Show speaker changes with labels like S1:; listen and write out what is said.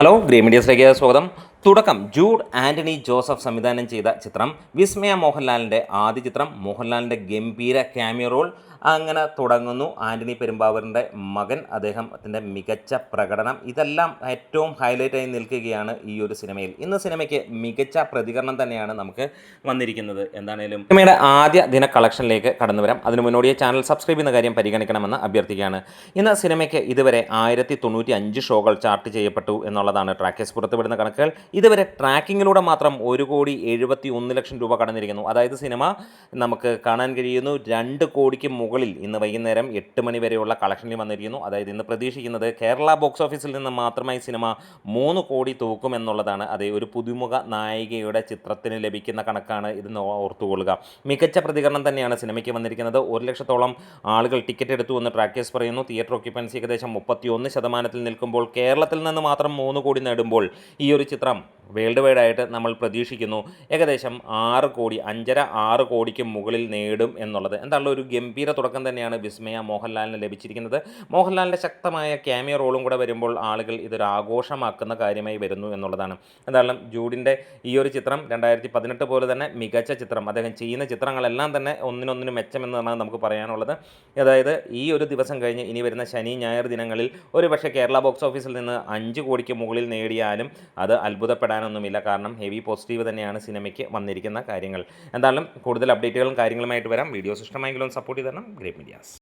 S1: Hello green മീഡിയസിലേക്ക് സ്വാഗതം. തുടക്കം Jude Antony Joseph സംവിധാനം ചെയ്ത ചിത്രം വിസ്മയ മോഹൻലാലിൻ്റെ ആദ്യ ചിത്രം. മോഹൻലാലിൻ്റെ ഗംഭീര ക്യാമിയോ റോൾ അങ്ങനെ തുടങ്ങുന്നു. ആൻ്റണി പെരുമ്പാവൂരിൻ്റെ മകൻ, അദ്ദേഹത്തിൻ്റെ മികച്ച പ്രകടനം, ഇതെല്ലാം ഏറ്റവും ഹൈലൈറ്റായി നിൽക്കുകയാണ് ഈ ഒരു സിനിമയിൽ. ഇന്ന് സിനിമയ്ക്ക് മികച്ച പ്രതികരണം തന്നെയാണ് നമുക്ക് വന്നിരിക്കുന്നത്. എന്താണേലും സിനിമയുടെ ആദ്യ ദിന കളക്ഷനിലേക്ക് കടന്നു വരാം. അതിന് മുന്നോടിയെ ചാനൽ സബ്സ്ക്രൈബ് ചെയ്യുന്ന കാര്യം പരിഗണിക്കണമെന്ന് അഭ്യർത്ഥിക്കുകയാണ്. ഇന്ന് സിനിമയ്ക്ക് ഇതുവരെ 1095 ഷോകൾ ചാർട്ട് ചെയ്യപ്പെട്ടു എന്നുള്ളതാണ് ട്രാക്കേഴ്സ് പുറത്തുവിടുന്ന കണക്കുകൾ. ഇതുവരെ ട്രാക്കിങ്ങിലൂടെ മാത്രം 1,71,00,000 രൂപ കടന്നിരിക്കുന്നു. അതായത് സിനിമ നമുക്ക് കാണാൻ കഴിയുന്നു 2 കോടിക്ക് മുകളിൽ ഇന്ന് വൈകുന്നേരം 8 മണി വരെയുള്ള കളക്ഷനിൽ വന്നിരിക്കുന്നു. അതായത് ഇന്ന് പ്രതീക്ഷിക്കുന്നത് കേരള ബോക്സ് ഓഫീസിൽ നിന്ന് മാത്രമായി സിനിമ 3 കോടി തൂക്കുമെന്നുള്ളതാണ്. അതേ ഒരു പുതുമുഖ നായികയുടെ ചിത്രത്തിന് ലഭിക്കുന്ന കണക്കാണ് ഇത്, ഓർത്തുകൊള്ളുക. മികച്ച പ്രതികരണം തന്നെയാണ് സിനിമയ്ക്ക് വന്നിരിക്കുന്നത്. 1,00,000-ഓളം ആളുകൾ ടിക്കറ്റ് എടുത്തു എന്ന് ട്രാക്കേഴ്സ് പറയുന്നു. തിയേറ്റർ ഓക്യുപ്പൻസി ഏകദേശം 31% നിൽക്കുമ്പോൾ കേരളത്തിൽ നിന്ന് മാത്രം 3 കോടി നേടുമ്പോൾ ഈ ഒരു ചിത്രം വേൾഡ് വൈഡ് ആയിട്ട് നമ്മൾ പ്രതീക്ഷിക്കുന്നു ഏകദേശം 6 കോടി, 5.5-6 കോടിക്ക് മുകളിൽ നേടും എന്നുള്ളത്. എന്തായാലും ഒരു ഗംഭീര തുടക്കം തന്നെയാണ് വിസ്മയ മോഹൻലാലിന് ലഭിച്ചിരിക്കുന്നത്. മോഹൻലാലിൻ്റെ ശക്തമായ ക്യാമിയോ റോളും കൂടെ വരുമ്പോൾ ആളുകൾ ഇതൊരു ആഘോഷമാക്കുന്ന കാര്യമായി വരുന്നു എന്നുള്ളതാണ്. എന്തായാലും ജൂഡിൻ്റെ ഈ ഒരു ചിത്രം 2018 പോലെ തന്നെ മികച്ച ചിത്രം. അദ്ദേഹം ചെയ്യുന്ന ചിത്രങ്ങളെല്ലാം തന്നെ ഒന്നിനൊന്നിന് മെച്ചമെന്നാണ് നമുക്ക് പറയാനുള്ളത്. അതായത് ഈ ഒരു ദിവസം കഴിഞ്ഞ് ഇനി വരുന്ന ശനി ഞായർ ദിനങ്ങളിൽ ഒരുപക്ഷെ കേരള ബോക്സ് ഓഫീസിൽ നിന്ന് 5 കോടിക്ക് മുകളിൽ നേടിയാലും അത് അത്ഭുതപ്പെടാനൊന്നുമില്ല. കാരണം ഹെവി പോസിറ്റീവ് തന്നെയാണ് സിനിമയ്ക്ക് വന്നിരിക്കുന്ന കാര്യങ്ങൾ. എന്തായാലും കൂടുതൽ അപ്ഡേറ്റുകളും കാര്യങ്ങളുമായിട്ട് വരാം. വീഡിയോസ് ഇഷ്ടമായെങ്കിലും സപ്പോർട്ട് ചെയ്ത് തരണം. Great medias.